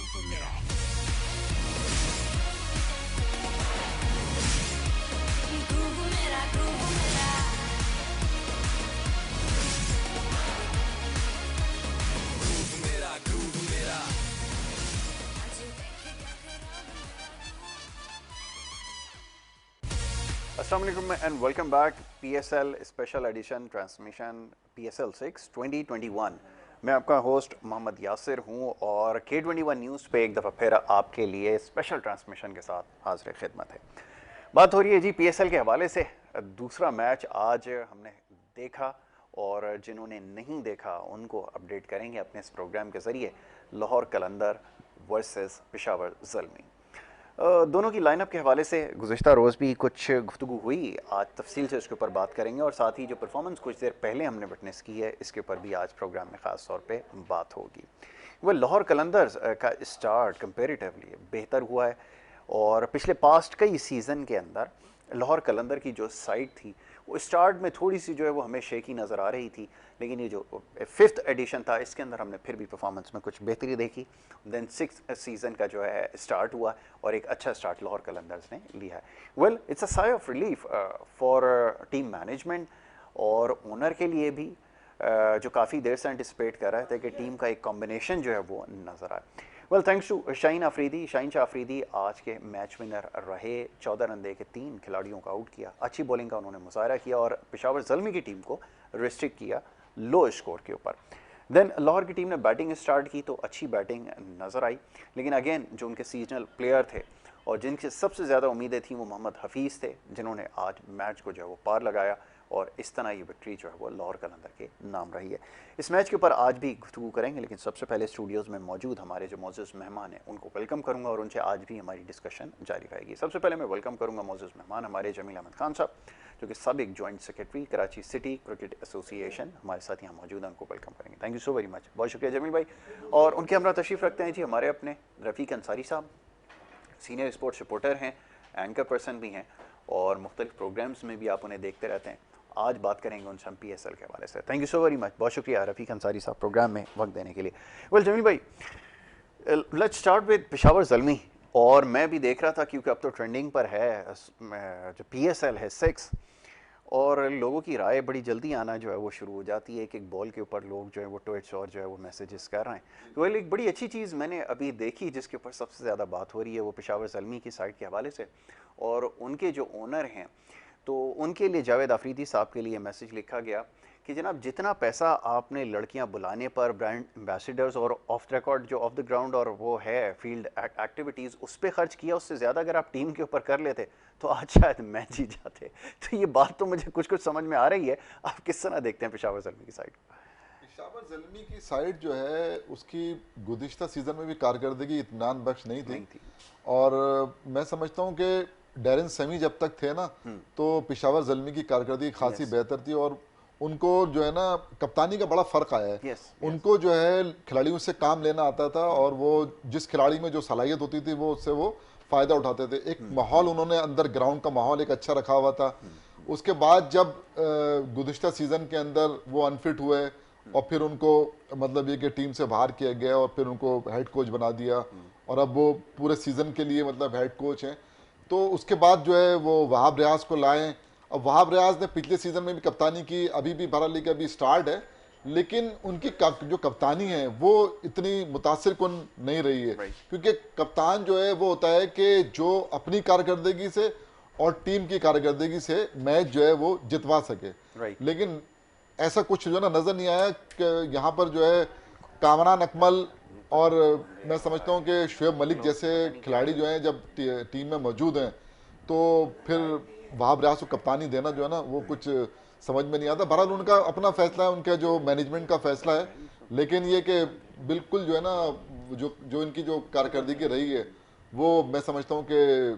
अस्सलाम वालेकुम and welcome back PSL special edition transmission PSL 6 2021। मैं आपका होस्ट मोहम्मद यासिर हूं और K21 न्यूज़ पे एक दफ़ा फिर आपके लिए स्पेशल ट्रांसमिशन के साथ हाजिर खिदमत है। बात हो रही है जी PSL के हवाले से। दूसरा मैच आज हमने देखा और जिन्होंने नहीं देखा उनको अपडेट करेंगे अपने इस प्रोग्राम के ज़रिए। लाहौर कलंदर वर्सेस पेशावर ज़ल्मी। दोनों की लाइनअप के हवाले से गुज़िश्ता रोज़ भी कुछ गुफ्तगू हुई, आज तफसील से इसके ऊपर बात करेंगे और साथ ही जो परफॉर्मेंस कुछ देर पहले हमने विटनेस की है इसके ऊपर भी आज प्रोग्राम में ख़ास तौर पे बात होगी। वह लाहौर कलंदर्स का स्टार्ट कंपेरेटिवली बेहतर हुआ है और पिछले पास्ट कई सीज़न के अंदर लाहौर कलंदर की जो साइड थी वो स्टार्ट में थोड़ी सी जो है वो हमें शेकी नज़र आ रही थी, लेकिन ये जो 5th एडिशन था इसके अंदर हमने फिर भी परफॉर्मेंस में कुछ बेहतरी देखी। देन 6th सीज़न का जो है स्टार्ट हुआ और एक अच्छा स्टार्ट लाहौर कलंदर्स ने लिया है। Well it's a sigh of relief for team management और ओनर के लिए भी, जो काफ़ी देर से एंटिसिपेट कर रहे थे कि टीम का एक कॉम्बिनेशन जो है वो नज़र आए। Well thanks to Shaheen Shah Afridi आज के मैच विनर रहे। 14 रन दे के 3 खिलाड़ियों को आउट किया, अच्छी बॉलिंग का उन्होंने मुजाहरा किया और पेशावर ज़ल्मी की टीम को रिस्ट्रिक्ट किया लो स्कोर के ऊपर। देन लाहौर की टीम ने बैटिंग स्टार्ट की तो अच्छी बैटिंग नज़र आई, लेकिन अगेन जो उनके सीजनल प्लेयर थे और जिनसे सबसे ज़्यादा उम्मीदें थी वो मोहम्मद हफीज़ थे, जिन्होंने आज मैच को जो है वो पार लगाया और इस तरह ये विक्ट्री जो है वो लाहौर कलंदर के नाम रही है। इस मैच के ऊपर आज भी गुफ्तगू करेंगे, लेकिन सबसे पहले स्टूडियोज़ में मौजूद हमारे जो मोअज़्ज़ज़ मेहमान हैं उनको वेलकम करूंगा और उनसे आज भी हमारी डिस्कशन जारी रहेगी। सबसे पहले मैं वेलकम करूंगा मोअज़्ज़ज़ मेहमान हमारे जमील अहमद खान साहब, जो कि साबिक joint secretary Karachi city cricket association हमारे साथ यहाँ मौजूद हैं, उनको वेलकम करेंगे। Thank you so very much, बहुत शुक्रिया जमील भाई। और उनके हमरा तशरीफ़ रखते हैं जी हमारे अपने रफ़ीक अंसारी साहब, सीनियर स्पोर्ट्स रिपोर्टर हैं, एंकर पर्सन भी हैं और मुख्तलिफ प्रोग्राम्स में भी आप उन्हें देखते रहते हैं। आज बात करेंगे उनसे हम PSL के हवाले से। Thank you so very much, बहुत शुक्रिया रफ़ीक अंसारी साहब प्रोग्राम में वक्त देने के लिए। वेल जमील भाई, let's start with Peshawar Zalmi. और मैं भी देख रहा था क्योंकि अब तो ट्रेंडिंग पर है जो PSL है 6 और लोगों की राय बड़ी जल्दी आना जो है वो शुरू हो जाती है। एक बॉल के ऊपर लोग जो है वो ट्वीट्स और जो है वो मैसेजेस कर रहे हैं। तो वेल एक बड़ी अच्छी चीज़ मैंने अभी देखी जिसके ऊपर सबसे ज़्यादा बात हो रही है वो पेशावर ज़ल्मी की साइड के हवाले से और उनके जो ओनर हैं तो उनके लिए जावेद अफरीदी साहब के लिए मैसेज लिखा गया कि जनाब जितना पैसा आपने लड़कियां बुलाने पर, ब्रांड एम्बेसडर्स और ऑफ द रिकॉर्ड जो ऑफ द ग्राउंड और वो है फील्ड एक्टिविटीज़ उस पर खर्च किया, उससे ज़्यादा अगर आप टीम के ऊपर कर लेते तो आज शायद मैच जीत जाते। तो ये बात तो मुझे कुछ समझ में आ रही है। आप किस तरह देखते हैं पेशावर ज़ल्मी की साइड? पेशावर ज़ल्मी की साइड जो है उसकी गुज़िश्ता सीज़न में भी कारकर्दगी इत्मीनान बख्श नहीं थी। और मैं समझता हूँ कि डैरेन सेमी जब तक थे ना तो पेशावर ज़ल्मी की कारकर्दगी खासी बेहतर थी और उनको जो है ना कप्तानी का बड़ा फ़र्क आया है। उनको जो है खिलाड़ियों से काम लेना आता था और वो जिस खिलाड़ी में जो सलाहियत होती थी वो उससे वो फ़ायदा उठाते थे। एक माहौल उन्होंने अंदर ग्राउंड का माहौल एक अच्छा रखा हुआ था। उसके बाद जब गुज़िश्ता सीज़न के अंदर वो अनफिट हुए और फिर उनको मतलब ये कि टीम से बाहर किया गया और फिर उनको हेड कोच बना दिया और अब वो पूरे सीज़न के लिए मतलब हेड कोच हैं। तो उसके बाद जो है वो वहाब रियाज को लाएं। अब वहाब रियाज ने पिछले सीज़न में भी कप्तानी की, अभी भी बहरहाल लीग अभी स्टार्ट है, लेकिन उनकी जो कप्तानी है वो इतनी मुतासिर कुन नहीं रही है। क्योंकि कप्तान जो है वो होता है कि जो अपनी कारकर्दगी से और टीम की कारकर्दगी से मैच जो है वो जितवा सके। लेकिन ऐसा कुछ जो ना नज़र नहीं आया कि यहाँ पर जो है कामरान अकमल और मैं समझता हूँ कि शुएब मलिक जैसे खिलाड़ी जो हैं जब टीम में मौजूद हैं तो फिर वहाब रियाज को कप्तानी देना जो है ना वो कुछ समझ में नहीं आता। बहरहाल उनका अपना फैसला है, उनका जो मैनेजमेंट का फैसला है, लेकिन ये कि बिल्कुल जो है ना जो इनकी जो कारकर्दगी रही है वो मैं समझता हूँ कि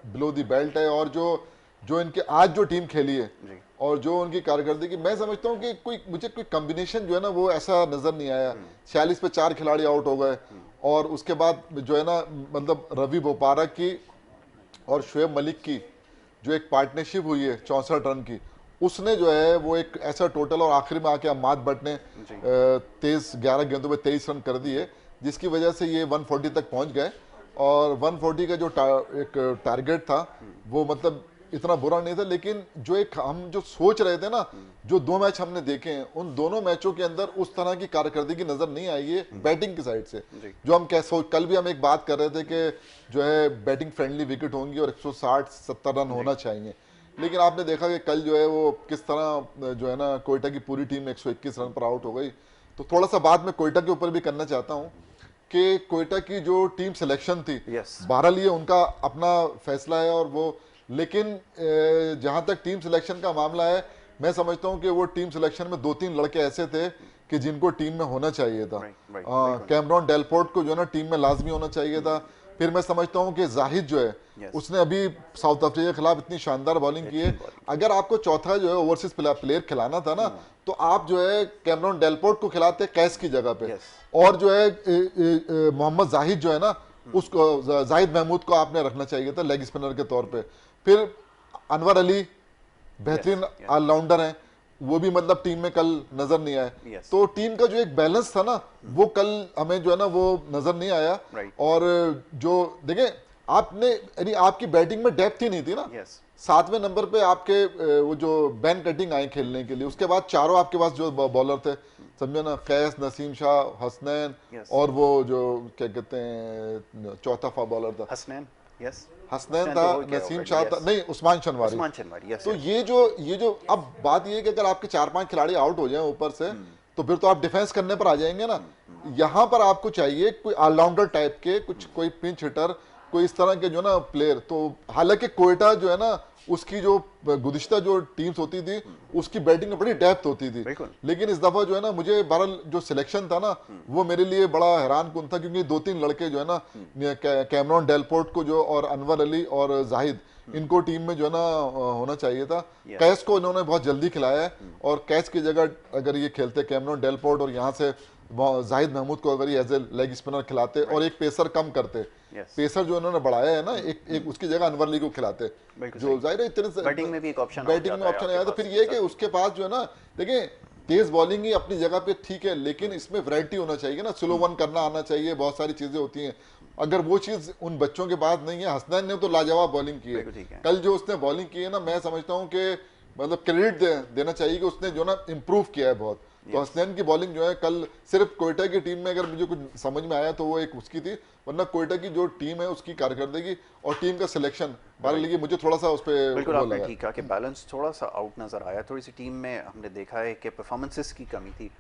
बिलो दी बेल्ट है। और जो इनके आज जो टीम खेली है और जो उनकी कारकर्दगी, मैं समझता हूँ कि मुझे कोई कॉम्बिनेशन जो है ना वो ऐसा नज़र नहीं आया। 46 पे 4 खिलाड़ी आउट हो गए और उसके बाद जो है ना मतलब रवि बोपारा की और शुएब मलिक की जो एक पार्टनरशिप हुई है 64 रन की, उसने जो है वो एक ऐसा टोटल और आखिर में आके अमाद भट्ट ने 11 गेंदों में 23 रन कर दिए जिसकी वजह से ये 140 तक पहुंच गए। और 140 का जो एक टारगेट था वो मतलब इतना बुरा नहीं था, लेकिन जो एक हम जो सोच रहे थे ना, जो 2 मैच हमने देखे हैं उन दोनों मैचों के अंदर उस तरह की कारकर्दगी नजर नहीं आई है बैटिंग की साइड से। जो हम कल भी हम एक बात कर रहे थे कि जो है बैटिंग फ्रेंडली विकेट होंगी और 160-70 रन होना चाहिए, लेकिन आपने देखा कि कल जो है वो किस तरह जो है ना कोयटा की पूरी टीम 121 रन पर आउट हो गई। तो थोड़ा सा बात मैं कोयटा के ऊपर भी करना चाहता हूँ कि कोयटा की जो टीम सिलेक्शन थी, बहरहाल ये उनका अपना फैसला है और वो, लेकिन जहां तक टीम सिलेक्शन का मामला है, मैं समझता हूं कि वो टीम सिलेक्शन में 2-3 लड़के ऐसे थे कि जिनको टीम में होना चाहिए था। कैमरॉन डेलपोर्ट को जो है ना टीम में लाजमी होना चाहिए था। फिर मैं समझता हूं कि जाहिद जो है उसने अभी साउथ अफ्रीका के खिलाफ इतनी शानदार बॉलिंग की है। अगर आपको चौथा जो है ओवरसीज प्लेयर खिलाना था ना, तो आप जो है कैमरॉन डेलपोर्ट को खिलाते कैस की जगह पे, और जो है मोहम्मद जाहिद जो है ना उसको, जाहिद महमूद को आपने रखना चाहिए था लेग स्पिनर के तौर पे। फिर अनवर अली बेहतरीन ऑलराउंडर हैं, वो भी मतलब टीम में कल नजर नहीं आए। तो टीम का जो एक बैलेंस था ना वो कल हमें जो है ना वो नजर नहीं आया। और जो देखें आपने, यानी आपकी बैटिंग में डेप्थ ही नहीं थी ना। 7वें नंबर पे आपके वो जो बैन कटिंग आए खेलने के लिए, उसके बाद चारों आपके पास जो बॉलर थे, समझे ना, कैस, नसीम शाह, हसनैन और वो जो क्या कहते हैं चौथा बॉलर था हसनैन था, नसीम शाह था, नहीं उस्मान शनवारी। तो ये जो अब बात ये है कि अगर आपके 4-5 खिलाड़ी आउट हो जाएं ऊपर से, तो फिर तो आप डिफेंस करने पर आ जाएंगे ना। यहां पर आपको चाहिए कोई ऑलराउंडर टाइप के, कोई पिंच हिटर, कोई इस तरह के जो ना प्लेयर। तो हालांकि कोयटा जो है ना उसकी जो गुज़िश्ता जो टीम्स होती थी उसकी बैटिंग में बड़ी डेप्थ होती थी, लेकिन इस दफा जो है ना मुझे बहरहाल जो सिलेक्शन था ना वो मेरे लिए बड़ा हैरान कुन था, क्योंकि 2-3 लड़के जो है ना कैमरॉन डेलपोर्ट को जो, और अनवर अली और जाहिद, इनको टीम में जो है ना होना चाहिए था। कैस को इन्होंने बहुत जल्दी खिलाया है, और कैस की जगह अगर ये खेलते कैमरॉन डेलपोर्ट और यहाँ से जाहिद महमूद को अगर ये एज ए लेग स्पिनर खिलाते और एक पेसर कम करते, पेसर जो इन्होंने बढ़ाया है ना एक उसकी जगह अनवर अली को खिलाते, जो जाहिर है इतने बैटिंग में भी एक ऑप्शन आया। तो फिर ये कि उसके पास जो है ना, देखिए तेज बॉलिंग ही अपनी जगह पे ठीक है, लेकिन इसमें वैरायटी होना चाहिए ना, स्लो वन करना आना चाहिए, बहुत सारी चीजें होती हैं। अगर वो चीज उन बच्चों के पास नहीं है, हसनैन ने तो लाजवाब बॉलिंग की है कल, जो उसने बॉलिंग की है ना, मैं समझता हूँ कि मतलब क्रेडिट देना चाहिए कि उसने जो ना इम्प्रूव किया है बहुत। तो हसनैन की बॉलिंग जो है कल सिर्फ कोयटा की टीम में अगर मुझे कुछ समझ में आया तो वो एक उसकी थी, वरना कोयटा की जो टीम है उसकी कारकर्दगी और टीम का सिलेक्शन बाहर मुझे थोड़ा सा उस पर बिल्कुल आपने ठीक कहा कि बैलेंस थोड़ा सा आउट नजर आया। थोड़ी सी टीम में हमने देखा है कि परफॉर्मेंसेस की कमी थी।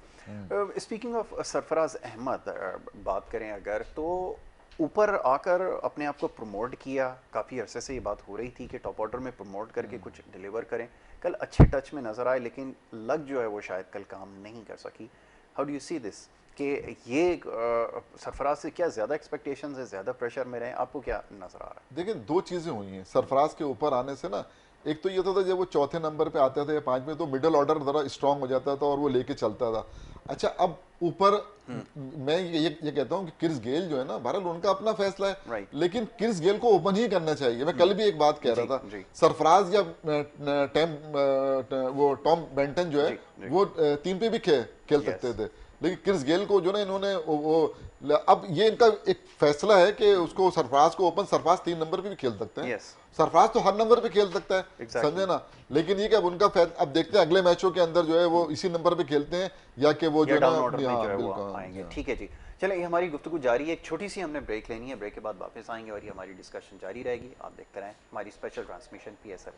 स्पीकिंग ऑफ सरफराज अहमद बात करें अगर, तो ऊपर आकर अपने आप को प्रमोट किया, काफ़ी अरसे से ये बात हो रही थी कि टॉप ऑर्डर में प्रमोट करके कुछ डिलीवर करें। कल अच्छे टच में नजर आए, लेकिन लग जो है वो शायद कल काम नहीं कर सकी। How do you see this कि ये सरफराज से क्या ज़्यादा एक्सपेक्टेशंस है, ज़्यादा प्रेशर में रहे, आपको क्या नजर आ रहा है? देखिए 2 चीज़ें हुई हैं सरफराज के ऊपर आने से ना। एक तो ये होता था जब वो चौथे नंबर पे आते थे या 5वें, तो मिडिल ऑर्डर ज़रा स्ट्रांग हो जाता था और वो लेके चलता था। अच्छा, अब ऊपर मैं ये कहता हूँ कि क्रिस गेल जो है ना, बहरहाल उनका अपना फैसला है, लेकिन क्रिस गेल को ओपन ही करना चाहिए। मैं कल भी एक बात कह रहा था, सरफराज या वो टॉम बेंटन जो है वो टीम पे भी खेल सकते थे, लेकिन क्रिस गेल को जो ना इन्होंने वो अब ये इनका एक फैसला है कि उसको सरफराज को ओपन, सरफराज 3 नंबर पे भी खेल सकते हैं। सरफराज तो हर नंबर पे खेल सकता है, समझे ना, लेकिन ये कि अब उनका अब देखते हैं अगले मैचों के अंदर जो है वो इसी नंबर पे खेलते हैं या कि वो जो ना आएंगे। ठीक है जी, चले हमारी गुफ्तगू जारी है। एक छोटी सी हमने ब्रेक लेनी है, ब्रेक के बाद वापस आएंगे और ये हमारी डिस्कशन जारी रहेगी। आप देखते रहें हमारी special transmission PSL।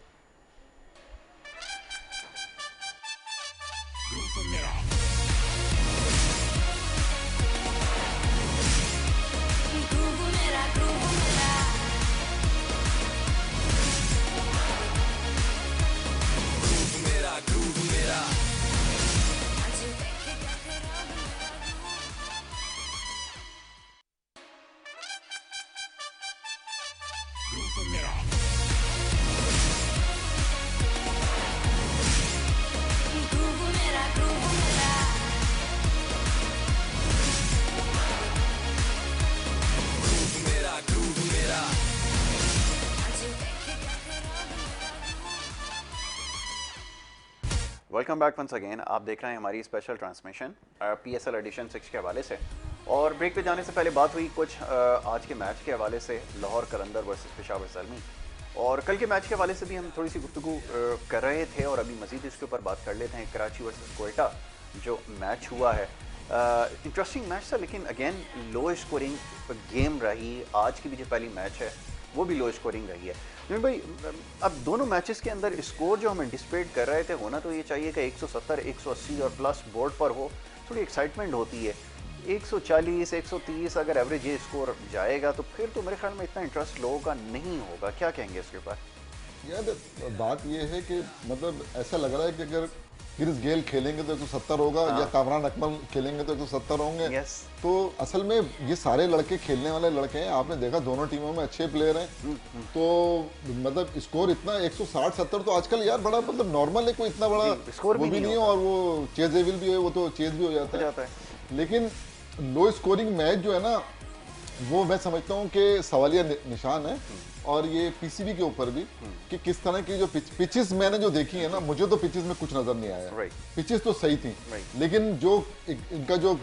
Welcome back once again. आप देख रहे हैं हमारी स्पेशल ट्रांसमिशन PSL एडिशन 6 के हवाले से, और ब्रेक पे जाने से पहले बात हुई कुछ आज के मैच के हवाले से, लाहौर कलंदर वर्सेस पेशावर ज़ल्मी, और कल के मैच के हवाले से भी हम थोड़ी सी गुफ्तगू कर रहे थे और अभी मज़ीद इसके ऊपर बात कर लेते हैं। कराची वर्सेस कोयटा जो मैच हुआ है, इंटरेस्टिंग मैच था, लेकिन अगेन लो स्कोरिंग गेम रही। आज की भी जो पहली मैच है वो भी लो स्कोरिंग रही है। लेकिन भाई अब दोनों मैचेस के अंदर स्कोर जो हम एंटिसिपेट कर रहे थे, होना तो ये चाहिए कि 170, 180 और प्लस बोर्ड पर हो, थोड़ी एक्साइटमेंट होती है। 140, 130 अगर एवरेज ये स्कोर जाएगा तो फिर तो मेरे ख्याल में इतना इंटरेस्ट लोगों का नहीं होगा। क्या कहेंगे इसके ऊपर? यार बात ये है कि मतलब ऐसा लग रहा है कि अगर क्रिस गेल खेलेंगे तो 170 होगा, या कामरान अकमल खेलेंगे तो 170 होंगे। yes. तो असल में ये सारे लड़के खेलने वाले लड़के हैं, आपने देखा दोनों टीमों में अच्छे प्लेयर हैं। तो मतलब स्कोर इतना 160-70 तो आजकल यार बड़ा मतलब नॉर्मल है, कोई इतना बड़ा स्कोर वो भी नहीं है। और वो चेजेबल भी है, वो तो चेज भी हो जाता है। लेकिन लो स्कोरिंग मैच जो है ना, वो मैं समझता हूँ कि सवालिया निशान है। और ये पीसीबी के ऊपर भी कि किस तरह की जो पिचेस मैंने जो देखी है ना, मुझे तो पिचेस में कुछ नजर नहीं आया। पिचेस तो सही थी, लेकिन जो इनका जो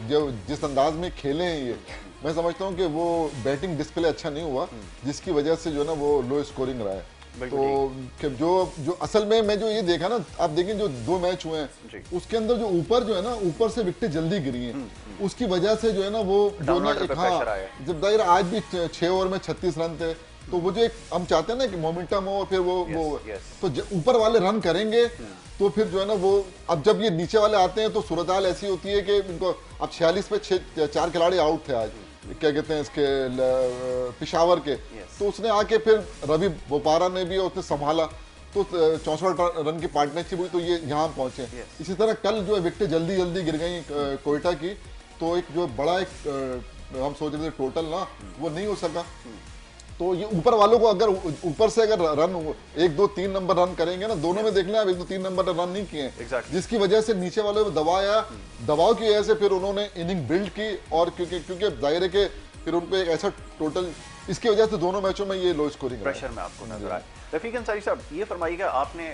जिस अंदाज में खेले हैं ये, मैं समझता हूँ कि वो बैटिंग डिस्प्ले अच्छा नहीं हुआ, जिसकी वजह से जो है ना वो लो स्कोरिंग रहा है। तो जो असल में मैं जो ये देखा ना, आप देखें जो 2 मैच हुए हैं उसके अंदर जो ऊपर जो है ना, ऊपर से विकेटें जल्दी गिरी हैं, उसकी वजह से जो है ना वो जो ना एक, हाँ जब दाहिर आज भी 6 ओवर में 36 रन थे, तो वो जो एक हम चाहते हैं ना कि मोमेंटम हो, और फिर वो तो ऊपर वाले रन करेंगे तो फिर जो है ना वो, अब जब ये नीचे वाले आते हैं तो सूरत हाल ऐसी होती है कि इनको अब 46 पे 4 खिलाड़ी आउट थे आज, क्या कहते हैं इसके पेशावर के। तो उसने आके फिर रवि बोपारा ने भी उसने संभाला, तो 64 रन की पार्टनरशिप हुई, तो ये यहाँ पहुंचे। इसी तरह कल जो है विकेटें जल्दी जल्दी गिर गई कोयटा की, तो एक जो बड़ा एक हम सोच रहे थे टोटल ना, वो नहीं हो सका। तो ये ऊपर वालों को अगर ऊपर से अगर रन 1, 2, 3 नंबर रन करेंगे ना, दोनों में देखना आप 1, 2, 3 नंबर रन नहीं किए, जिसकी वजह से नीचे वालों को दबाया, दबाव की वजह से फिर उन्होंने इनिंग बिल्ड की। और क्योंकि जाहिर है कि फिर उनको एक ऐसा टोटल, इसकी वजह से दोनों मैचों में ये लो स्कोरिंग प्रेशर में आपको नजर आए। रफीक अंसारी साहब, ये फरमाइएगा, आपने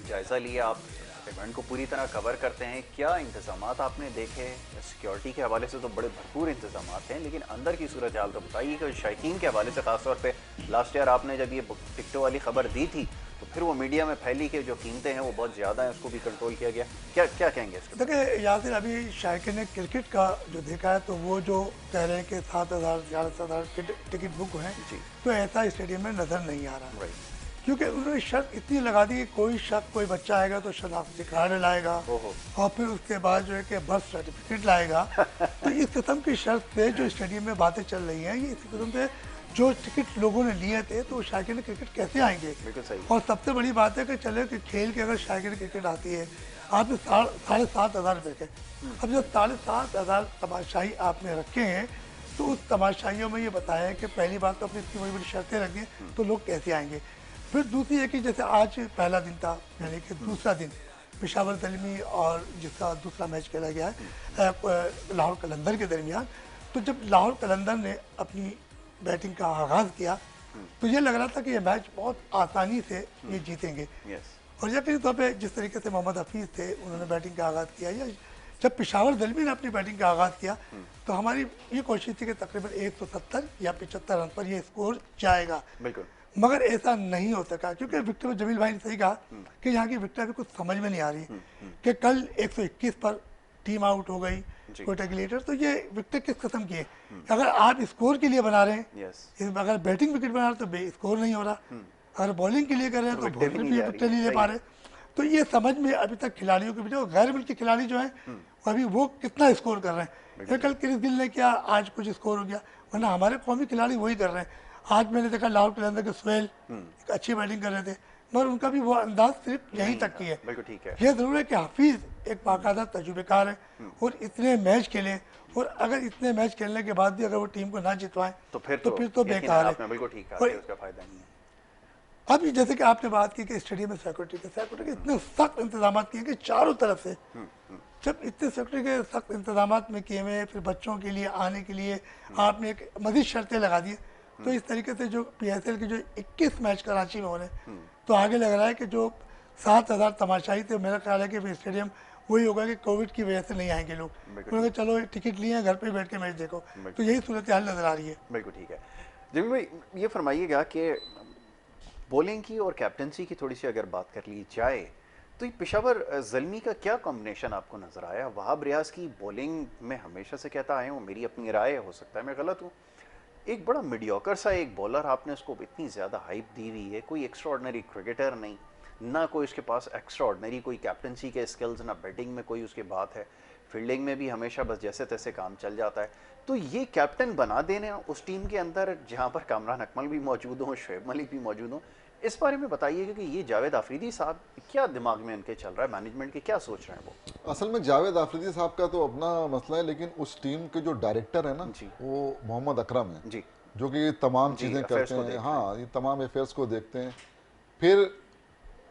जायजा लिया, आप इवेंट को पूरी तरह कवर करते हैं, क्या इंतजामात आपने देखे? सिक्योरिटी के हवाले से तो बड़े भरपूर इंतजामात हैं, लेकिन अंदर की सूरत हाल तो बताइए कि शायकीन के हवाले से खासतौर पे लास्ट ईयर आपने जब ये टिकटों वाली खबर दी थी तो फिर वो मीडिया में फैली कि जो कीमतें हैं वो बहुत ज़्यादा हैं, उसको भी कंट्रोल किया गया। क्या कहेंगे इसके? देखिए यासिर, अभी शायकीन ने क्रिकेट का जो देखा है तो वो जो कह रहे हैं कि 7,000 11,000 टिकट बुक हैं, तो ऐसा स्टेडियम में नज़र नहीं आ रहा, क्योंकि उन्होंने शर्त इतनी लगा दी कि कोई बच्चा आएगा तो शनाख्ती कार्ड लाएगा, और फिर उसके बाद जो है कि बर्थ सर्टिफिकेट लाएगा। तो इस किस्म की शर्त से जो स्टेडियम में बातें चल रही हैं, ये इस किस्म से जो टिकट लोगों ने लिए थे, तो शायकीन क्रिकेट कैसे आएंगे? और सबसे बड़ी बात है कि चले कि खेल के अगर शायकीन क्रिकेट आती है, आपने 7,500 रुपये के, अब जब 7,500 तमाशाई आपने रखे हैं, तो उस तमाशाइयों में ये बताया है कि पहली बात तो अपनी इतनी बड़ी बड़ी शर्तें रख दें, तो लोग कैसे आएंगे? फिर दूसरी है कि जैसे आज पहला दिन था, यानी कि दूसरा दिन पेशावर ज़ल्मी और जिसका दूसरा मैच खेला गया है लाहौर कलंदर के दरमियान, तो जब लाहौर कलंदर ने अपनी बैटिंग का आगाज़ किया तो ये लग रहा था कि ये मैच बहुत आसानी से ये जीतेंगे। और यकीनी तौर पर जिस तरीके से मोहम्मद हफीज़ थे, उन्होंने बैटिंग का आगाज़ किया, या जब पेशावर ज़ल्मी ने अपनी बैटिंग का आगाज़ किया, तो हमारी ये कोशिश थी कि तकरीबन 170 या 75 रन पर ये स्कोर जाएगा। बिल्कुल, मगर ऐसा नहीं हो सका, क्योंकि विक्टर जमील भाई ने सही कहा कि यहाँ की विक्टर अभी कुछ समझ में नहीं आ रही कि कल 121 पर टीम आउट हो गई कोयटा ग्लेडिएटर्स, तो ये विकेट किस किस्म की है? अगर आप स्कोर के लिए बना रहे हैं, अगर बैटिंग विकेट बना रहे हैं तो स्कोर नहीं हो रहा, अगर बॉलिंग के लिए कर रहे हैं तो विकेट नहीं ले पा रहे। तो ये समझ में अभी तक खिलाड़ियों के बीच, गैर मुल्की खिलाड़ी जो है अभी वो कितना स्कोर कर रहे हैं। कल क्रिस गिल ने किया, आज कुछ स्कोर हो गया, वरना हमारे कौमी खिलाड़ी वही कर रहे हैं। आज मैंने देखा लाहौर कलंदर के सुहेल एक अच्छी बैटिंग कर रहे थे, मगर उनका भी वो अंदाज सिर्फ यहीं तक की है। ये जरूर है कि हफीज एक बाकायदा तजुर्बेकार है और इतने मैच खेले, और अगर इतने मैच खेलने के बाद भी अगर वो टीम को ना जितवाएं तो फिर तो बेकार है। उसका फायदा नहीं है। अभी जैसे कि आपने बात की कि स्टेडियम में सिक्योरिटी के इतने सख्त इंतजाम किए कि चारों तरफ से, जब इतने सिक्योरिटी के सख्त इंतजाम में किए हुए, फिर बच्चों के लिए आने के लिए आपने एक मज़ीद शर्तें लगा दी, तो इस तरीके से जो PSL के जो 21 मैच कराची में होने, तो आगे लग रहा है कि जो 7,000 तमाशाई थे, मेरा ख्याल है कि स्टेडियम वही होगा कि कोविड की वजह से नहीं आएंगे लोग, उन्होंने कहा चलो टिकट लिए हैं घर पे बैठ के मैच देखो, तो यही सूरत हाल नज़र आ रही है। बिल्कुल ठीक है। जिमी भाई ये फरमाइएगा कि बॉलिंग की और कैप्टनसी की थोड़ी सी अगर बात कर ली जाए तो ये पेशावर ज़ल्मी का क्या कॉम्बिनेशन आपको नज़र आया? वहाब रियाज की बॉलिंग में हमेशा से कहता आया हूँ, मेरी अपनी राय है, हो सकता है मैं गलत हूँ, एक बड़ा मीडियोकर सा एक बॉलर आपने उसको इतनी ज़्यादा हाइप दी हुई है, कोई एक्स्ट्राऑर्डिनरी क्रिकेटर नहीं, ना कोई उसके पास एक्स्ट्राऑर्डिनरी कोई कैप्टनसी के स्किल्स, ना बैटिंग में कोई उसके बात है, फील्डिंग में भी हमेशा बस जैसे तैसे काम चल जाता है। तो ये कैप्टन बना देने उस टीम के अंदर जहाँ पर कामरान अकमल भी मौजूद हों, शुएब मलिक भी मौजूद हों, इस बारे में बताइए कि ये जावेद आफरीदी साहब क्या दिमाग में उनके चल रहा है, मैनेजमेंट के क्या सोच रहे हैं वो? असल में जावेद आफरीदी साहब का तो अपना मसला है, लेकिन उस टीम के जो डायरेक्टर है ना, वो मोहम्मद अकरम है जी, जो कि तमाम जी, चीज़ें अफेयर्स करते को हैं। देखते हाँ, ये तमाम अफेयर्स को देखते हैं। फिर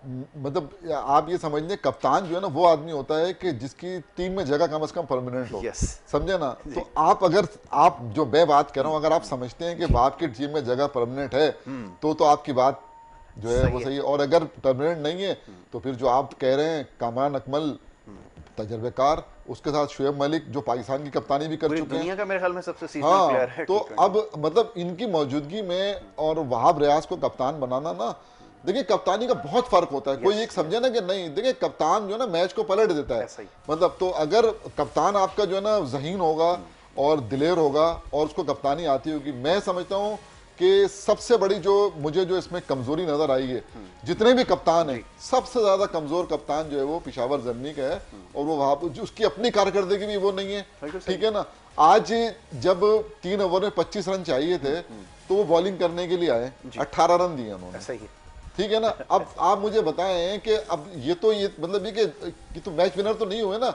मतलब आप ये समझ लें, कप्तान जो है ना वो आदमी होता है कि जिसकी टीम में जगह कम से कम परमानेंट हो। यस, समझे ना? तो आप जो मैं बात कर रहा हूँ, अगर आप समझते हैं कि आपकी टीम में जगह परमानेंट है तो आपकी बात जो है वो सही है। और अगर परमानेंट नहीं है तो फिर जो आप कह रहे हैं कामरान अकमल तजर्बेकार, उसके साथ शुएब मलिक जो पाकिस्तान की कप्तानी भी कर पूरी चुके हैं। दुनिया का मेरे ख्याल में सबसे सीजनल प्लेयर हाँ, है तो T20। अब मतलब इनकी मौजूदगी में और वहाब रियाज को कप्तान बनाना ना, देखिए कप्तानी का बहुत फर्क होता है। कोई एक समझे ना कि नहीं, देखिए कप्तान जो है ना मैच को पलट देता है। ऐसा ही। मतलब तो अगर कप्तान आपका जो है ना ज़हीन होगा और दिलेर होगा और उसको कप्तानी आती होगी, मैं समझता हूँ कि सबसे बड़ी जो मुझे जो इसमें कमजोरी नजर आई है, जितने भी कप्तान हैं, सबसे ज्यादा कमजोर कप्तान जो है वो पेशावर ज़ल्मी का है। और वो वहां पर उसकी अपनी कारकर्दगी भी वो नहीं है, ठीक है ना। आज जब 3 ओवर में 25 रन चाहिए थे तो वो बॉलिंग करने के लिए आए, 18 रन दिए उन्होंने, ऐसा ही है। ठीक है ना। अब आप मुझे बताएं कि अब ये मतलब ये कि तो मैच विनर तो नहीं हुए ना।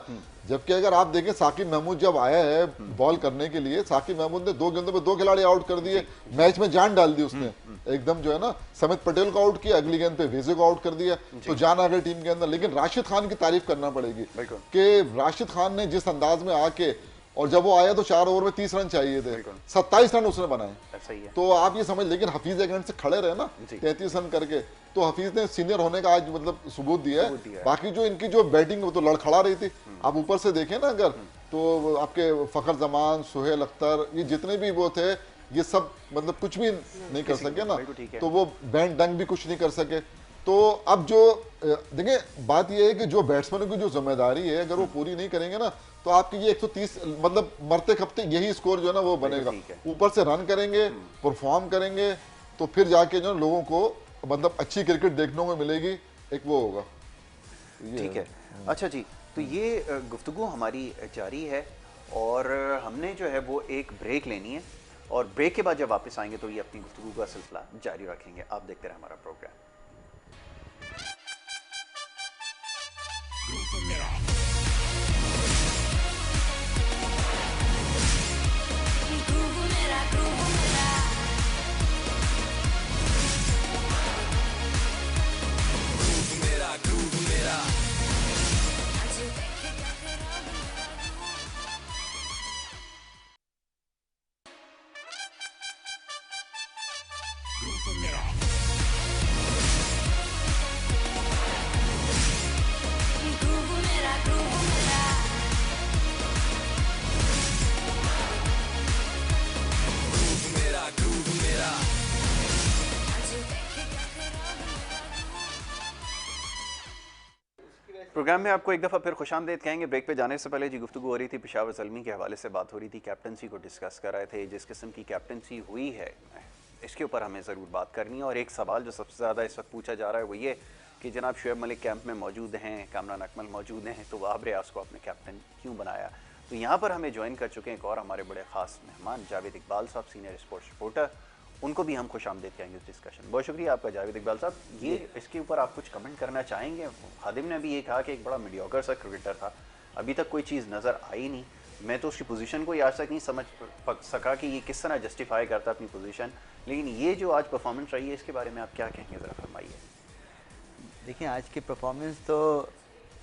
जबकि अगर आप देखें साकिब महमूद जब आया है बॉल करने के लिए, साकिब महमूद ने 2 गेंदों में 2 खिलाड़ी आउट कर दिए, मैच में जान डाल दी उसने एकदम जो है ना। समित पटेल को आउट किया, अगली गेंद पे वेजे को आउट कर दिया, तो जान आ गई टीम के अंदर। लेकिन राशिद खान की तारीफ करना पड़ेगी कि राशिद खान ने जिस अंदाज में आके, और जब वो आया तो 4 ओवर में 30 रन चाहिए थे, 27 रन उसने बनाए। सही है। तो आप ये समझ, लेकिन हफीज एक से खड़े रहे ना 33 रन करके, तो हफीज ने सीनियर होने का आज मतलब सबूत दिया है। बाकी जो इनकी जो बैटिंग वो तो लड़खड़ा रही थी। आप ऊपर से देखें ना अगर, तो आपके फखर जमान, सुहेल अख्तर, ये जितने भी वो थे, ये सब मतलब कुछ भी नहीं कर सके ना। तो वो बैंड डंग भी कुछ नहीं कर सके। तो अब जो देखिए बात ये है कि जो बैट्समैनों की जो जिम्मेदारी है, अगर वो पूरी नहीं करेंगे ना, तो आपकी ये 130 मतलब मरते खपते यही स्कोर जो है ना वो बनेगा। ऊपर से रन करेंगे, परफॉर्म करेंगे, तो फिर जाके जो लोगों को मतलब अच्छी क्रिकेट देखने को मिलेगी, एक वो होगा। ठीक है, अच्छा जी, तो ये गुफ्तगू हमारी जारी है और हमने जो है वो एक ब्रेक लेनी है, और ब्रेक के बाद जब वापस आएंगे तो ये अपनी गुफ्तगू का सिलसिला जारी रखेंगे। आप देखते रहे हमारा प्रोग्राम। प्रोग्राम में आपको एक दफ़ा फिर खुशामदीद कहेंगे। ब्रेक पे जाने से पहले जी गुफ्तगू हो रही थी, पेशावर ज़ल्मी के हवाले से बात हो रही थी, कैप्टनसी को डिस्कस कर रहे थे। जिस किस्म की कैप्टनसी हुई है इसके ऊपर हमें ज़रूर बात करनी है। और एक सवाल जो सबसे ज़्यादा इस वक्त पूछा जा रहा है वो ये कि जनाब शुएब मलिक कैंप में मौजूद हैं, कामरान अकमल मौजूद हैं, तो वहाब रियाज को आपने कैप्टन क्यों बनाया? तो यहाँ पर हमें ज्वाइन कर चुके हैं एक और हमारे बड़े ख़ास मेहमान, जावेद इकबाल साहब, सीनियर स्पोर्ट्स रिपोर्टर। उनको भी हम खुशामदीद कहेंगे इस डिस्कशन। बहुत शुक्रिया आपका जावेद इकबाल साहब। ये इसके ऊपर आप कुछ कमेंट करना चाहेंगे? खादिम ने भी ये कहा कि एक बड़ा मीडियोकर सा क्रिकेटर था, अभी तक कोई चीज़ नज़र आई नहीं। मैं तो उसकी पोजीशन को आज तक नहीं समझ सका कि ये किस तरह जस्टिफाई करता अपनी पोजीशन, लेकिन ये जो आज परफॉर्मेंस रही है इसके बारे में आप क्या कहेंगे, ज़रा फरमाइए। देखिए आज की परफॉर्मेंस तो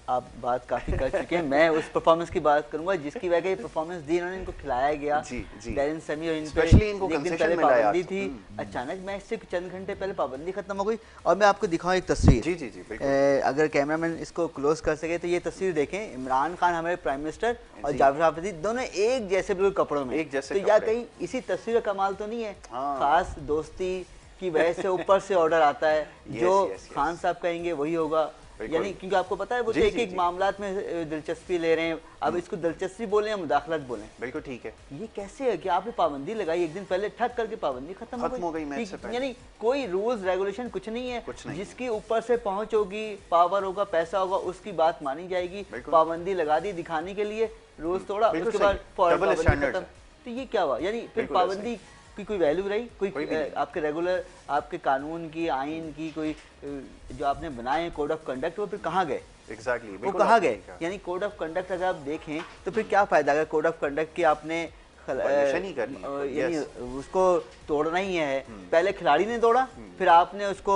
आप बात काफी कर चुके हैं। मैं उस परफॉर्मेंस की बात करूंगा जिसकी वजह ये परफॉर्मेंस दी इन्होंने, इनको खिलाया गया। जी। डैरेन सेमी और स्पेशली इनको एक दिन कंसेशन पहले मिला है पाबंदी आज। थी, अचानक मैच से चंद घंटे पहले पाबंदी खत्म हो गई। और मैं आपको दिखाऊं एक तस्वीर। जी बिल्कुल। अगर कैमरामैन इसको क्लोज कर सके तो ये तस्वीर देखें। इमरान खान हमारे प्राइम मिनिस्टर और जावेद आफरीदी दोनों एक जैसे बिल्कुल कपड़ों में, एक जैसे तो या कहीं इसी तस्वीर का कमाल तो नहीं है? खास दोस्ती की वजह से ऊपर से ऑर्डर आता है, जो खान साहब कहेंगे वही होगा। यानी क्योंकि आपको पता है वो एक एक मामलात में दिलचस्पी ले रहे हैं। अब इसको दिलचस्पी बोले या मुदाखलत बोले, बिल्कुल ठीक है। ये कैसे है कि आपने पाबंदी लगाई, एक दिन पहले ठक करके पाबंदी खत्म हो गई मैच से पहले। यानी कोई रूल्स रेगुलेशन कुछ नहीं है, जिसकी ऊपर से पहुंच होगी, पावर होगा, पैसा होगा, उसकी बात मानी जाएगी। पाबंदी लगा दी दिखाने के लिए, रूल्स तोड़ा, उसके बाद फौरन पाबंदी खत्म। तो ये क्या हुआ? यानी फिर पाबंदी की कोई वैल्यू रही? कोई आपके रेगुलर आपके कानून की, आइन की, कोई जो आपने बनाए कोड ऑफ कंडक्ट, वो फिर कहाँ गए? एग्जैक्टली वो कहाँ गए? यानी कोड ऑफ कंडक्ट अगर आप देखें तो फिर क्या फायदा अगर कोड ऑफ कंडक्ट की आपने यानी उसको तोड़ना ही है। पहले खिलाड़ी ने तोड़ा, फिर आपने उसको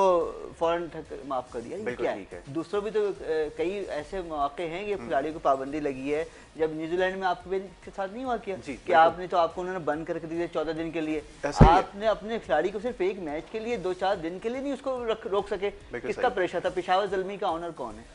फौरन माफ कर दिया। क्या है? दूसरों भी तो कई ऐसे मौके हैं कि खिलाड़ियों को पाबंदी लगी है। जब न्यूजीलैंड में आपके साथ नहीं हुआ क्या कि आपने तो आपको उन्होंने बंद करके दिया 14 दिन के लिए। आपने अपने खिलाड़ी को सिर्फ एक मैच के लिए 2-4 दिन के लिए नहीं उसको रोक सके। किसका प्रेशर था? पेशावर ज़ल्मी का ऑनर कौन है?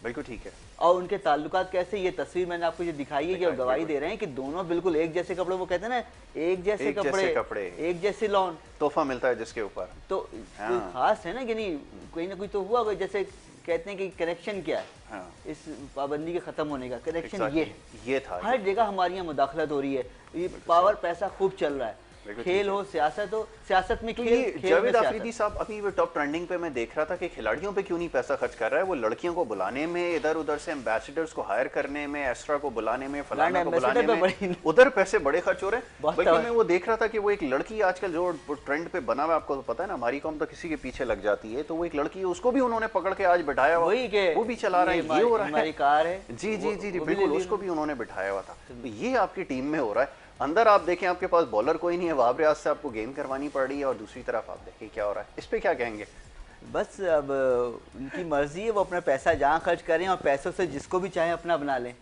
बिल्कुल ठीक है। और उनके ताल्लुकात कैसे? ये तस्वीर मैंने आपको ये दिखाई है कि गवाही दे रहे हैं कि दोनों बिल्कुल एक जैसे कपड़े, वो कहते हैं ना एक जैसे कपड़े एक जैसे लॉन, तोहफा मिलता है जिसके ऊपर। तो खास है ना कि नहीं, कोई ना कोई तो हुआ होगा। जैसे कहते हैं कि कनेक्शन क्या है इस पाबंदी के खत्म होने का? कनेक्शन ये था। हर जगह हमारी यहाँ मुदाखलत हो रही है, ये पावर पैसा खूब चल रहा है। खेल हो, सियासत हो, सियासत में खेल। जावेद आफरीदी साहब अभी वो टॉप ट्रेंडिंग पे मैं देख रहा था कि खिलाड़ियों पे क्यों नहीं पैसा खर्च कर रहा है। वो लड़कियों को बुलाने में, इधर उधर से एम्बेसडर्स को हायर करने में, एस्ट्रा को बुलाने में, फलाना को बुलाने में, उधर पैसे बड़े खर्च हो रहे हैं। बल्कि मैं वो देख रहा था कि वो एक लड़की आजकल जो ट्रेंड पे बना हुआ, आपको तो पता है ना, हमारी कौम तो किसी के पीछे लग जाती है, तो वो एक लड़की है, उसको भी उन्होंने पकड़ के आज बिठाया हुआ, वो भी चला रहा है, ये हो रहा है। जी बिल्कुल, उसको भी उन्होंने बिठाया हुआ था। तो ये आपकी टीम में हो रहा है। अंदर आप देखें आपके पास बॉलर कोई नहीं है, वहाब रियाज से आपको गेम करवानी पड़ रही है, और दूसरी तरफ आप देखें क्या हो रहा है। इस पे क्या कहेंगे? बस अब उनकी मर्जी है, वो अपना पैसा जहाँ खर्च करें और पैसों से जिसको भी चाहे अपना बना लें।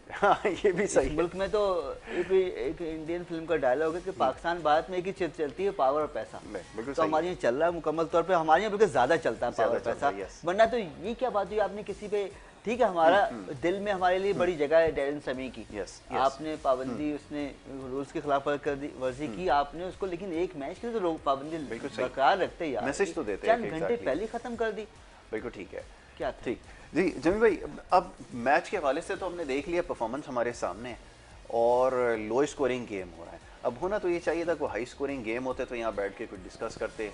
ये भी सही। मुल्क में तो एक इंडियन फिल्म का डायलॉग है कि पाकिस्तान भारत में एक ही चीज चलती है, पावर और पैसा। तो हमारे यहाँ चल रहा है मुकम्मल तौर पे, हमारे यहाँ बिल्कुल ज्यादा चलता है पावर पैसा। वरना तो ये क्या बात हुई आपने किसी पे, ठीक है हमारा दिल में हमारे लिए बड़ी जगह है डैरेन सेमी की। आपने पाबंदी, उसने रूल्स के खिलाफ वर्जी की आपने उसको, लेकिन एक मैच के लिए तो लोग पाबंदी बरकरार रखते हैं यार, मैसेज तो देते हैं। चंद घंटे पहले खत्म कर दी। बिल्कुल ठीक है। क्या ठीक जी जमील भाई, अब मैच के हवाले से तो हमने देख लिया, परफॉर्मेंस हमारे सामने है और लो स्कोरिंग गेम हो रहा है। अब होना तो ये चाहिए था कोई हाई स्कोरिंग गेम होते तो यहाँ बैठ के कुछ डिस्कस करते।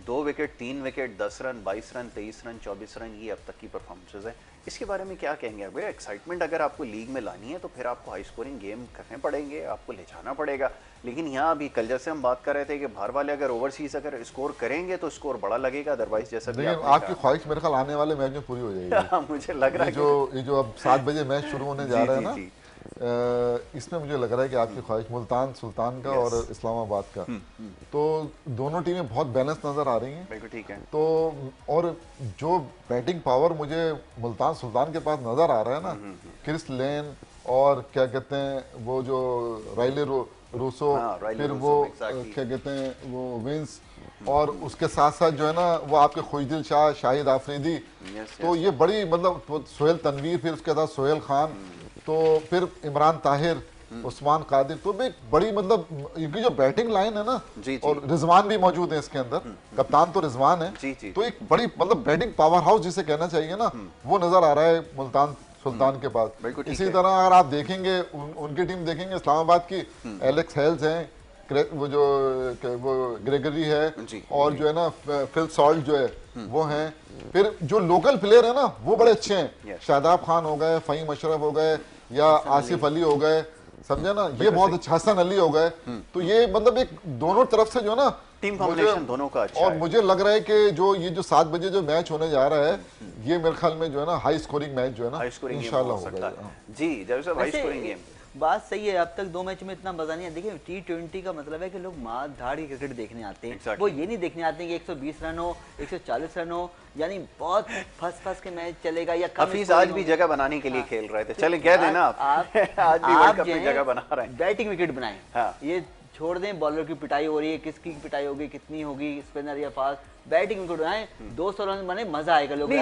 2 wicket, 3 wicket, 10 run, 22 run, 23 run, 24 run, ये अब तक की परफॉर्मेंसेज है। इसके बारे में क्या कहेंगे? अगर एक्साइटमेंट अगर आपको लीग में लानी है तो फिर आपको हाई स्कोरिंग गेम करने पड़ेंगे, आपको ले जाना पड़ेगा। लेकिन यहाँ अभी कल जैसे हम बात कर रहे थे कि बाहर वाले अगर ओवरसीज अगर स्कोर करेंगे तो स्कोर बड़ा लगेगा, अदरवाइज जैसा भी आपकी ख्वाहिश मेरे ख्याल आने वाले मैच में पूरी हो जाएगी। मुझे लग रहा है ये जो अब 7 बजे मैच शुरू होने जा रहा है ना, इसमें मुझे लग रहा है कि आपकी ख्वाहिश मुल्तान सुल्तान का और इस्लामाबाद का, तो दोनों टीमें बहुत बैलेंस नजर आ रही हैं। बिल्कुल ठीक है। तो और जो बैटिंग पावर मुझे मुल्तान सुल्तान के पास नजर आ रहा है ना, क्रिस लेन और क्या कहते हैं वो जो राइले रूसो, फिर वो क्या कहते हैं वो विंस, और उसके साथ साथ जो है ना वो आपके खुशदिल शाह, शाहिद आफरीदी, तो ये बड़ी मतलब सोहेल तनवीर, फिर उसके साथ सोहेल खान, तो फिर इमरान ताहिर, उस्मान कादिर, तो भी बड़ी मतलब इनकी जो बैटिंग लाइन है ना, और रिजवान भी मौजूद है इसके अंदर, कप्तान तो रिजवान है, तो एक बड़ी मतलब बैटिंग पावर हाउस जिसे कहना चाहिए ना, वो नजर आ रहा है मुल्तान सुल्तान के बाद। इसी तरह अगर आप देखेंगे उनकी टीम देखेंगे इस्लामाबाद की, एलेक्स हेल्स हैं, वो जो वो ग्रेगरी है, और जो है ना फिल सॉल्ट जो है वो हैं, फिर जो लोकल प्लेयर है ना वो बड़े अच्छे हैं, शादाब खान हो गए, फ़हीम अशरफ हो गए, या आसिफ अली हो गए, समझे ना, ये बहुत अच्छा, हसन अली हो गए। तो ये मतलब एक दोनों तरफ से जो ना टीम कॉम्बिनेशन दोनों का अच्छा और मुझे लग रहा है कि जो ये जो 7 बजे जो मैच होने जा रहा है, ये मेरे ख्याल में जो है ना हाई स्कोरिंग मैच जो है ना इंशाल्लाह होगा। जी जब से हाई स्कोरिंग गेम बात सही है, अब तक 2 मैच में इतना मजा नहीं है। देखिए T20 का मतलब है कि लोग मार धाड़ की क्रिकेट देखने आते हैं। exactly. वो ये नहीं देखने आते हैं कि 120 रन हो, 140 रन हो, यानी बहुत फंस के मैच चलेगा या कम। हफीज आज भी जगह बनाने के लिए खेल रहे थे, चले कह देना आप आज भी वर्ल्ड कप में जगह बना रहे हैं। बैटिंग विकेट बनाए, हाँ। ये छोड़ दें बॉलर की पिटाई हो रही है, किसकी पिटाई होगी, कितनी होगी, स्पिनर या फास्ट, बैटिंग विकेट बनाए, 200 रन बने, मजा आएगा। लोग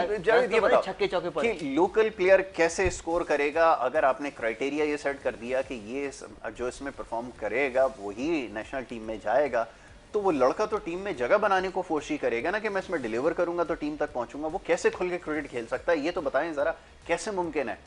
छक्के चौके पर लोकल प्लेयर कैसे स्कोर करेगा? अगर आपने क्राइटेरिया ये सेट कर दिया कि ये जो इसमें परफॉर्म करेगा वही नेशनल टीम में जाएगा, तो वो लड़का तो टीम में जगह बनाने को कोशिश करेगा ना कि मैं इसमें डिलीवर करूंगा तो टीम तक पहुंचूंगा। वो कैसे खुल के क्रिकेट खेल सकता है, ये तो बताएं जरा, कैसे मुमकिन है?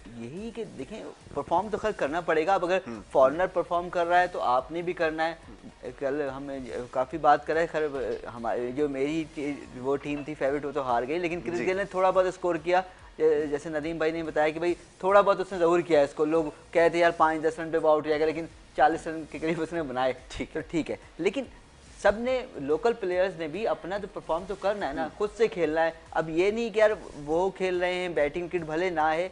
यही कि देखें, परफॉर्म तो खैर करना पड़ेगा। अब अगर फॉरेनर परफॉर्म कर रहा है तो आपने भी करना है। कल हमें काफ़ी बात कर रहे हैं, खैर हमारी जो मेरी वो टीम थी फेवरेट, वो तो हार गई, लेकिन क्रिस गेल ने थोड़ा बहुत स्कोर किया। जैसे नदीम भाई ने बताया कि भाई थोड़ा बहुत उसने ज़रूर किया है। इसको लोग कहते यार 5-10 रन पे वो आउट जाएगा, लेकिन 40 रन के करीब उसने बनाए, ठीक है। लेकिन सब ने, लोकल प्लेयर्स ने भी अपना तो परफॉर्म तो करना है ना, खुद से खेलना है। अब ये नहीं कि यार वो खेल रहे हैं, बैटिंग विकेट भले ना है,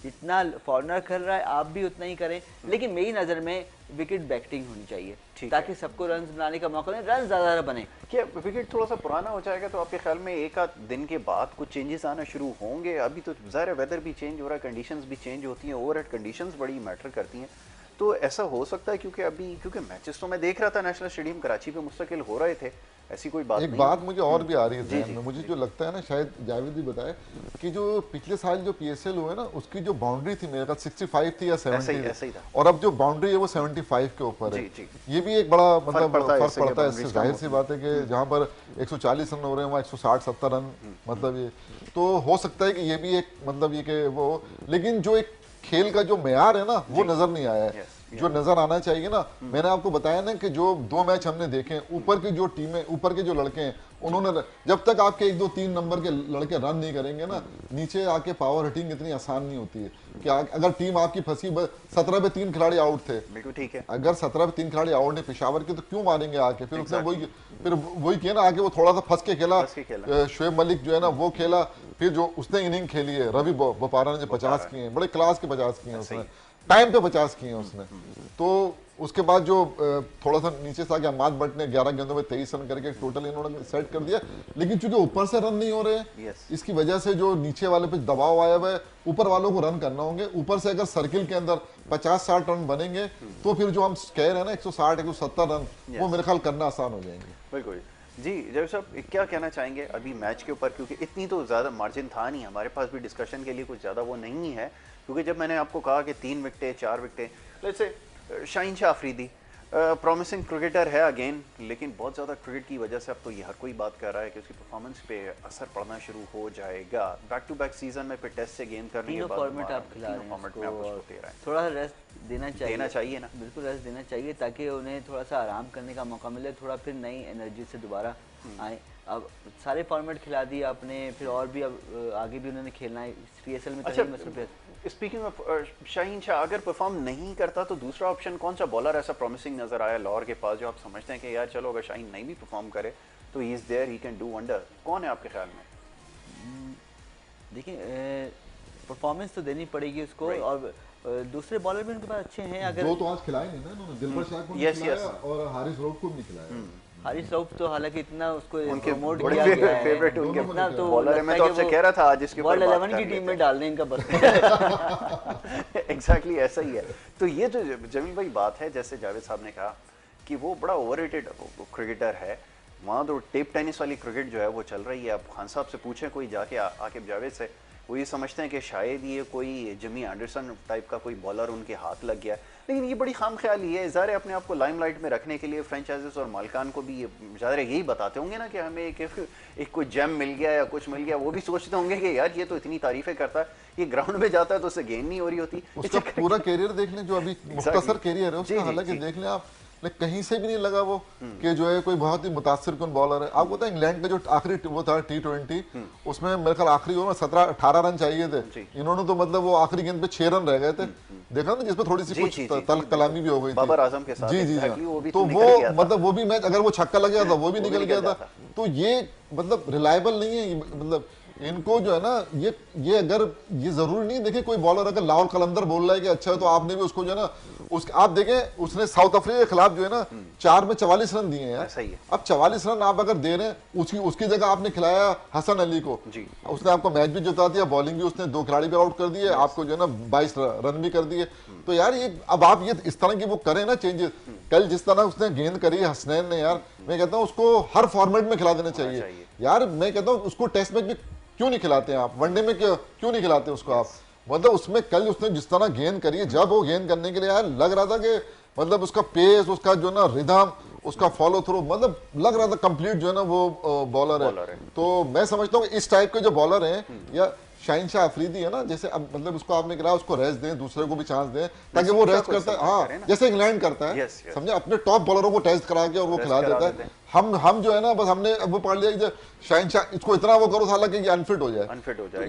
जितना फॉरनर कर रहा है आप भी उतना ही करें, लेकिन मेरी नज़र में विकेट बैटिंग होनी चाहिए ताकि सबको रन बनाने का मौका मिले, रन ज़्यादा बने। क्या विकेट थोड़ा सा पुराना हो जाएगा तो आपके ख्याल में एक आध दिन के बाद कुछ चेंजेस आना शुरू होंगे? अभी तो ज़ाहिर है वेदर भी चेंज हो रहा है, कंडीशंस भी चेंज होती हैं, ओवरहेड कंडीशंस बड़ी मैटर करती हैं, तो ऐसा हो सकता है? क्योंकि मैचेस तो मैं देख रहा था नेशनल स्टेडियम कराची पे मुस्तकिल हो रहे थे, ऐसी कोई बात एक नहीं। बात मुझे और भी आ रही है ध्यान में, मुझे जो लगता है ना, शायद जावेद भी बताए कि जो पिछले साल जो PSL हुए ना, उसकी जो बाउंड्री थी मेरे ख्याल 65 थी या 70 ऐसा ही था, और अब जो बाउंड्री है वो 75 के ऊपर है। ये भी एक बड़ा मतलब फर्क पड़ता है। इससे जाहिर सी बात है कि जहाँ पर 140 रन हो रहे हैं वहाँ 160-70 रन, मतलब ये तो हो सकता है कि ये भी एक मतलब ये कि वो, लेकिन जो एक खेल का जो मेयार है ना वो नजर नहीं आया है, जो नजर आना चाहिए ना। मैंने आपको बताया ना कि जो 2 मैच हमने देखे, ऊपर की जो टीमें, ऊपर के जो लड़के हैं, उन्होंने जब तक आपके 1-2-3 नंबर के लड़के रन नहीं करेंगे ना, नीचे आके पावर हिटिंग इतनी आसान नहीं होती है कि अगर टीम आपकी फंसी, 17 पे 3 खिलाड़ी आउट थे, बिल्कुल ठीक है, अगर 17 पे 3 खिलाड़ी आउट ने पेशावर के, तो क्यों मारेंगे आके? फिर उसने वही किया ना, आगे वो थोड़ा सा फंस के खेला। शोएब मलिक जो है ना वो खेला, फिर जो उसने इनिंग खेली है, रवि बोपारा ने जो 50 किए हैं, बड़े क्लास के 50 किए हैं उसने, टाइम पे 50 किए हैं उसने। तो उसके बाद जो थोड़ा सा नीचे से आके अमाद भट्ट ने 11 गेंदों में 23 रन करके टोटल इन्होंने सेट कर दिया, लेकिन चूंकि ऊपर से रन नहीं हो रहे हैं, इसकी वजह से जो नीचे वाले पे दबाव आया हुआ है, ऊपर वालों को रन करना होंगे। ऊपर से अगर सर्किल के अंदर 50-60 रन बनेंगे तो फिर जो हम कह रहे हैं ना 160-170 रन, वो मेरे ख्याल करना आसान हो जाएंगे। बिल्कुल जी। जब साहब क्या कहना चाहेंगे अभी मैच के ऊपर, क्योंकि इतनी तो ज़्यादा मार्जिन था नहीं, हमारे पास भी डिस्कशन के लिए कुछ ज़्यादा वो नहीं है, क्योंकि जब मैंने आपको कहा कि 3 विकेटें 4 विकेटें, जैसे शाहीन शाह अफरीदी प्रॉमिसिंग क्रिकेटर है अगेन, लेकिन बहुत ज़्यादा क्रिकेट की वजह से अब तो ये हर कोई बात कर रहा है कि उसकी परफॉर्मेंस पे असर पड़ना शुरू हो जाएगा। बैक टू बैक सीजन में फिर टेस्ट से गेंद करने के बाद फॉर्मेट आप खिला रहे हैं उसको, थोड़ा रेस्ट देना चाहिए ना, बिल्कुल रेस्ट देना चाहिए ताकि उन्हें थोड़ा सा आराम करने का मौका मिले, थोड़ा फिर नई एनर्जी से दोबारा आए। अब सारे फॉर्मेट खिला दिए आपने, फिर और भी अब आगे भी उन्होंने खेलना है PSL में। अच्छा, स्पीकिंग ऑफ शाहीन शाह, अगर परफॉर्म नहीं करता तो दूसरा ऑप्शन कौन सा बॉलर ऐसा प्रॉमिसिंग नजर आया लाहौर के पास जो आप समझते हैं कि यार चलो अगर शाहीन नहीं भी परफॉर्म करे तो he is there, he can do wonder? कौन है आपके ख्याल में? देखिए परफॉर्मेंस तो देनी पड़ेगी उसको, और दूसरे बॉलर भी उनके पास अच्छे हैं। अगर दो तो आज खिलाए नहीं ना इन्होंने, दिलबर शाह को नहीं खिलाया और हारिस रऊफ को भी नहीं खिलाया। हारिस रऊफ तो हालांकि इतना उसको प्रमोट किया गया है, फेवरेट उनके इतना तो बॉलर है। मैं तो आपसे कह रहा था आज इसके ऊपर 11 की टीम में डालने इनका बस एग्जैक्टली ऐसा ही है। तो ये जो जमील भाई बात है, जैसे जावेद साहब ने कहा कि वो बड़ा ओवररेटेड क्रिकेटर है, वहाँ तो टेप टेनिस वाली क्रिकेट जो है वो चल रही है। अब खान साहब से पूछें कोई जाके आकिब जावेद से, वो ये समझते हैं कि शायद ये कोई जिमी एंडरसन टाइप का कोई बॉलर उनके हाथ लग गया, लेकिन ये बड़ी खाम ख्याली है। ज़ाहिर अपने आप को लाइमलाइट में रखने के लिए फ्रेंचाइजेस और मालिकान को भी ज़ाहिर यही बताते होंगे ना कि हमें एक कोई जेम मिल गया या कुछ मिल गया। वो भी सोचते होंगे कि यार ये तो इतनी तारीफें करता है, ये ग्राउंड में जाता है तो उससे गेंद नहीं हो रही होती। उसका पूरा कैरियर देख लें, जो अभी मुख्तसर कैरियर है उसका, हालांकि देख लें आप, लेकिन कहीं से भी नहीं लगा वो कि जो है कोई बहुत ही मुतासिर कौन बॉलर है। आपको पता है इंग्लैंड का जो आखिरी वो था T20, उसमें मेरे ख्याल आखिरी ओवर में 17-18 रन चाहिए थे, इन्होंने तो मतलब वो आखिरी गेंद पे 6 रन रह गए थे। देखा ना, जिसमें थोड़ी सी कुछ तल कलामी भी हो गई थी बाबर आजम के साथ। जी, तो वो मतलब वो भी मैच, अगर वो छक्का लग गया था वो भी निकल गया था। तो ये मतलब रिलायबल नहीं है, मतलब इनको जो है ना ये अगर ये जरूरी नहीं, देखिए कोई बॉलर अगर लाहौल कलंदर बोल रहा है कि अच्छा है तो आपने भी उसको जो है ना आप देखें उसने साउथ अफ्रीका के खिलाफ जो है ना 4 में 44 रन दिए हैं यार। सही है। अब 44 रन आप अगर दे रहे हैं, उसकी जगह आपने खिलाया हसन अली को जी, उसने आपको मैच भी जिता दिया, बॉलिंग भी उसने 2 खिलाड़ी भी आउट कर दिए, आपको जो है ना 22 रन भी कर दिए। तो यार ये अब आप ये इस तरह की वो करें ना चेंजेस, कल जिस तरह उसने गेंद करी हसनैन ने यार, मैं कहता हूँ उसको हर फॉर्मेट में खिला देना चाहिए यार। मैं कहता हूँ उसको टेस्ट मैच में क्यों नहीं खिलाते हैं आप, वनडे में क्यों नहीं खिलाते उसको आप? मतलब उसमें कल उसने जिस तरह गेंद करी है, जब वो गेंद करने के लिए यार लग रहा था कि मतलब उसका पेस, उसका जो ना रिदम, उसका फॉलो थ्रू, मतलब लग रहा था कंप्लीट जो है ना वो बॉलर है। तो मैं समझता हूँ इस टाइप के जो बॉलर हैं, या शाहिनशाह अफरीदी है ना, जैसे अब मतलब उसको आपने गिरा, उसको रेस्ट दें, दूसरे को भी चांस दें ताकि वो रेस्ट करता है। हाँ, जैसे इंग्लैंड करता है, समझे, अपने टॉप बॉलरों को टेस्ट करा के और वो खिला देता है। हम जो है ना बस हमने वो पढ़ लिया कि शाहिनशाह इसको इतना वो करो साला कि ये अनफिट हो जाए।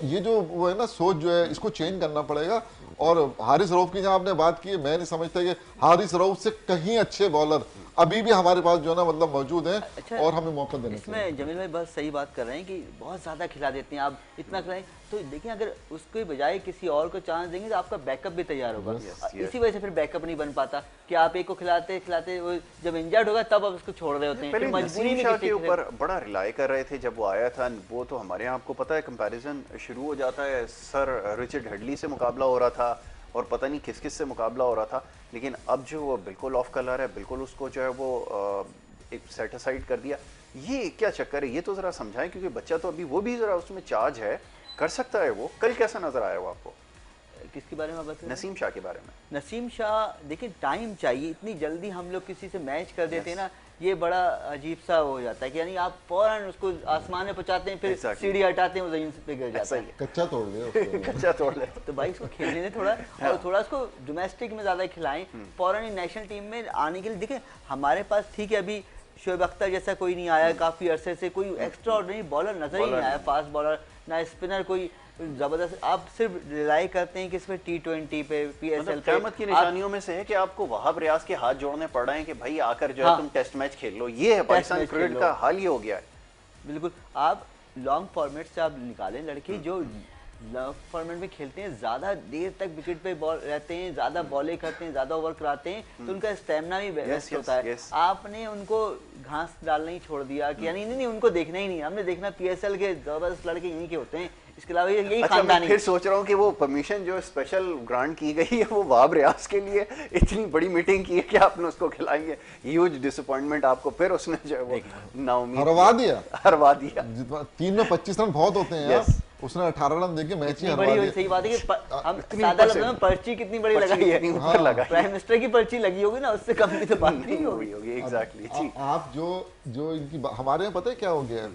ये जो वो है ना सोच जो है, इसको चेंज करना पड़ेगा। और हारिस रऊफ की जहां आपने बात की, मैं नहीं समझता कि हारिस रऊफ से कहीं अच्छे बॉलर अभी भी हमारे पास जो है ना मतलब मौजूद हैं। अच्छा, और हमें मौका देना चाहिए। इसमें जमील भाई बहुत सही बात कर रहे हैं कि बहुत ज़्यादा खिला देते हैं आप, इतना खिलाएं तो देखिए अगर उसके बजाय किसी और को चांस देंगे तो आपका बैकअप भी तैयार होगा। इसी वजह से फिर बैकअप नहीं बन पाता कि आप एक को खिलाते खिलाते वो जब इंजर्ड होगा तब आप उसको छोड़ रहे होते हैं। मजबूरी में के ऊपर बड़ा रिलाई कर रहे थे जब वो आया था। वो तो हमारे यहाँ आपको पता है कंपैरिजन शुरू हो जाता है, सर रिचर्ड हेडली से मुकाबला हो रहा था और पता नहीं किस किस से मुकाबला हो रहा था। लेकिन अब जो वो बिल्कुल ऑफ कलर है, बिल्कुल उसको जो है वो एक सेट असाइड कर दिया। ये क्या चक्कर है, ये तो ज़रा समझाएं, क्योंकि बच्चा तो अभी वो भी ज़रा उसमें चार्ज है, कर सकता है वो। कल कैसा नज़र आया वो आपको? किसके बारे में बात करें? नसीम शाह के बारे में। नसीम शाह देखिए टाइम चाहिए, इतनी जल्दी हम लोग किसी से मैच कर देते हैं ना, ये बड़ा अजीब सा हो जाता है कि यानी आप फौरन उसको आसमान में पहुंचाते हैं, फिर सीढ़ी हटाते हैं, वो जमीन पे गिर जाता है। कच्चा तोड़ ले कच्चा तोड़ ले। तो भाई इसको खेलने दें थोड़ा, और थोड़ा उसको डोमेस्टिक में ज़्यादा खिलाएं, फौरन ही नेशनल टीम में आने के लिए। देखिए हमारे पास ठीक है अभी शोएब अख्तर जैसा कोई नहीं आया, काफ़ी अरसे से कोई एक्स्ट्रा ऑर्डिनरी बॉलर नजर ही नहीं आया, फास्ट बॉलर ना स्पिनर कोई जबरदस्त। आप सिर्फ रिलाई करते हैं कि इसमें T20 पे, PSL पे। क़यामत की निशानियों में से है कि आपको वहाब रियाज के हाथ जोड़ने पड़ रहे हैं कि भाई आकर जो है तुम टेस्ट मैच खेल लो। ये है पाकिस्तान क्रिकेट का हाल ही हो गया है। बिल्कुल, आप लॉन्ग फॉर्मेट से आप निकालें लड़के जो लॉन्ग फॉर्मेट में खेलते हैं, ज़्यादा देर तक विकेट पे बॉल रहते हैं, ज़्यादा बॉलें करते हैं, ज़्यादा ओवर कराते हैं, तो उनका स्टेमिना भी वेस्ट होता है। आपने उनको घास डालना ही छोड़ दिया कि यानी नहीं उनको देखना ही नहीं, हमने देखना PSL के जबरदस्त लड़के यहीं के होते हैं, इसके अलावा यही खानदानी। फिर सोच रहा हूँ कि वो परमिशन जो स्पेशल ग्रांट की गई है वो वहाब रियाज के लिए, इतनी बड़ी मीटिंग की है कि आपने उसको खिलाएंगे, ह्यूज डिसअपॉइंटमेंट आपको। फिर उसने जो है वो नाउमीद हरवा दिया। 3 में 25 रन बहुत होते हैं यार, उसने 18 रन देके मैच ही हरवा दिया। सही बात है कि हम सादा लफ्ज़ में पर्ची कितनी बड़ी लगाई है, प्राइम मिनिस्टर की पर्ची लगी होगी ना, उससे कम की तो बात नहीं होगी। एग्जैक्टली। आप जो इनकी हमारे यहाँ पता है क्या हो गया है,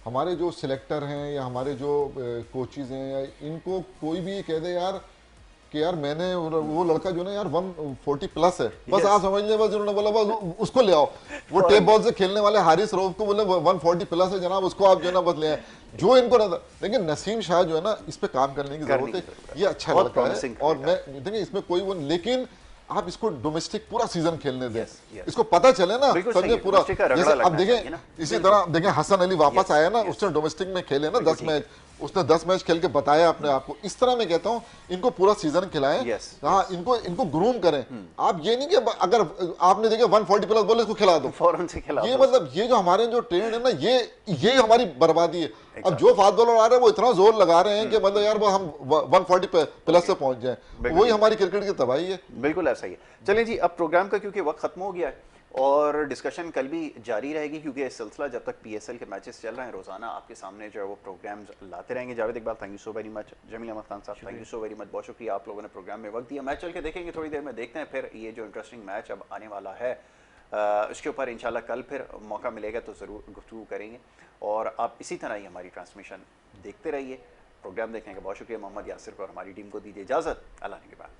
हमारे जो सिलेक्टर हैं या हमारे जो कोचेज हैं, या इनको कोई भी कह दे यार कि यार मैंने वो लड़का जो ना यार 140 प्लस है, बस आप समझ लें, बस उन्होंने बोला बस उसको ले आओ। वो टेप बॉल से खेलने वाले हारिस रऊफ को बोले 140 प्लस है जनाब, उसको आप जो है ना बस ले आए। जो इनको ना, लेकिन नसीम शाह जो है ना इस पे काम करने की जरूरत है, ये अच्छा लड़का है। और मैं देखिए इसमें कोई वो, लेकिन आप इसको डोमेस्टिक पूरा सीजन खेलने दें, इसको पता चले ना, समझे पूरा। जैसे अब देखें इसी तरह देखें हसन अली वापस आया ना, उसने डोमेस्टिक में खेले ना 10 मैच, उसने 10 मैच खेल के बताया अपने आप को। इस तरह मैं कहता हूँ इनको पूरा सीजन खिलाएं। हाँ, इनको ग्रूम करें। आप ये नहीं कि अगर आपने देखे 140 प्लस बोले इसको खिला दो फौरन से खिला, ये मतलब ये जो हमारे जो ट्रेंड है ना, ये हमारी बर्बादी है। अब जो फास्ट बॉलर आ रहे हैं वो इतना जोर लगा रहे हैं कि मतलब यार वो हम 140 प्लस से पहुंच जाए, वही हमारी क्रिकेट की तबाही है। बिल्कुल ऐसा ही है। चलें जी, अब प्रोग्राम का क्योंकि वक्त खत्म हो गया है और डिस्कशन कल भी जारी रहेगी, क्योंकि ये सिलसिला जब तक PSL के मैचेस चल रहे हैं रोजाना आपके सामने जो है वो प्रोग्राम्स लाते रहेंगे। Javed Iqbal, thank you so very much. Jameel Ahmed Khan साहब, thank you so very much, बहुत शुक्रिया आप लोगों ने प्रोग्राम में वक्त दिया। मैच चल के देखेंगे थोड़ी देर में, देखते हैं फिर ये जो इंटरेस्टिंग मैच अब आने वाला है उसके ऊपर इंशाल्लाह कल फिर मौका मिलेगा तो ज़रूर गुफ्तगू करेंगे। और आप इसी तरह ही हमारी ट्रांसमिशन देखते रहिए। प्रोग्राम देखने का बहुत शुक्रिया। मोहम्मद यासिर को और हमारी टीम को दीजिए इजाज़त। अल्लाह के बाद।